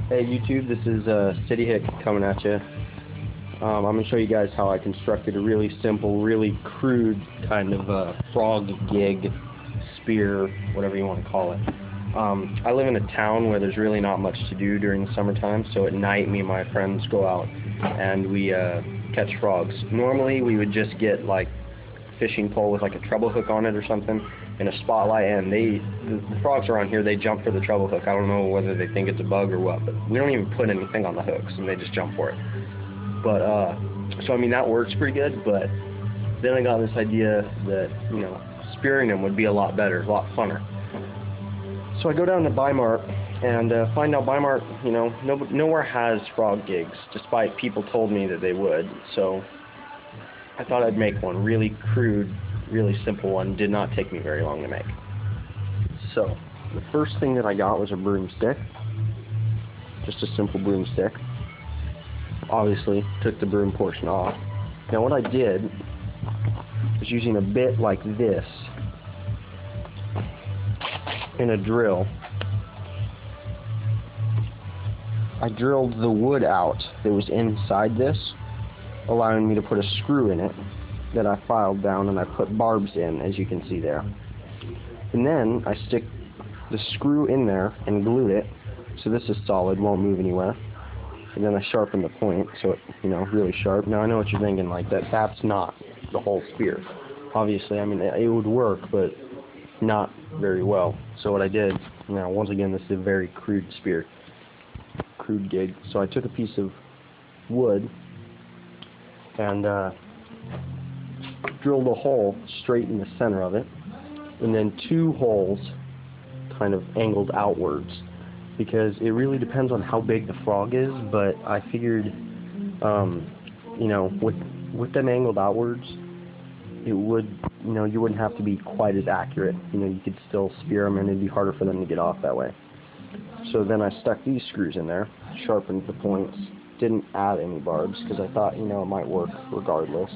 Hey YouTube, this is City Hick coming at you. I'm going to show you guys how I constructed a really simple, really crude kind of frog gig, spear, whatever you want to call it. I live in a town where there's really not much to do during the summertime, so at night me and my friends go out and we catch frogs. Normally we would just get like a fishing pole with like a treble hook on it or something and a spotlight, and the frogs around here, they jump for the treble hook. I don't know whether they think it's a bug or what, but we don't even put anything on the hooks and they just jump for it. But so I mean that works pretty good, but then I got this idea that, you know, spearing them would be a lot better, a lot funner. So I go down to Bi-Mart and find out Bi-Mart, you know, nowhere has frog gigs, despite people told me that they would. So I thought I'd make one, really crude, really simple one. Did not take me very long to make. So the first thing that I got was a broomstick, just a simple broomstick. Obviously took the broom portion off. Now what I did was using a bit like this and a drill. I drilled the wood out that was inside this, allowing me to put a screw in it that I filed down, and I put barbs in, as you can see there. And then I stick the screw in there and glue it so this is solid, won't move anywhere. And then I sharpen the point so it, you know, really sharp. Now I know what you're thinking, like that's not the whole spear. Obviously, I mean it would work, but not very well. So what I did, now once again, this is a very crude spear, crude gig. So I took a piece of wood and drilled a hole straight in the center of it, and then two holes kind of angled outwards, because it really depends on how big the frog is. But I figured, you know, with them angled outwards, it would, you know, you wouldn't have to be quite as accurate. You know, you could still spear them and it'd be harder for them to get off that way. So then I stuck these screws in there, sharpened the points, didn't add any barbs because I thought, you know, it might work regardless.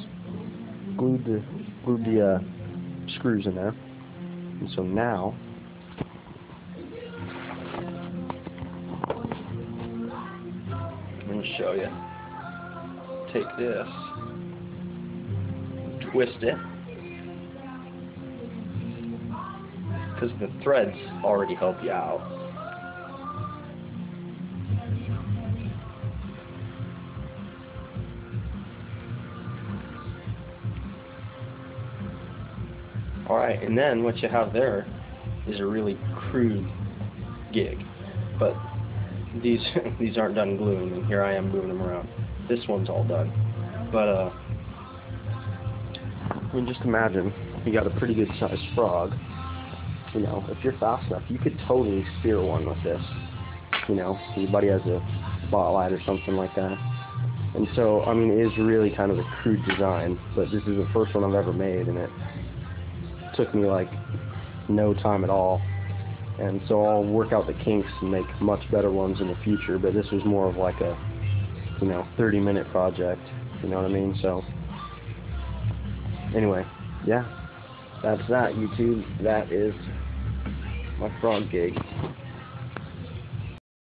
Glued the screws in there, and so now I'm going to show you. Take this, twist it, because the threads already help you out. Alright, and then what you have there is a really crude gig. But these aren't done gluing, and here I am moving them around. This one's all done. But I mean, just imagine you got a pretty good sized frog. You know, if you're fast enough, you could totally spear one with this. You know, your buddy has a spotlight or something like that. And so, I mean, it is really kind of a crude design, but this is the first one I've ever made, and it took me like no time at all. And so I'll work out the kinks and make much better ones in the future, but this was more of like a, you know, 30-minute project, you know what I mean? So anyway, yeah, that's that, YouTube. That is my frog gig.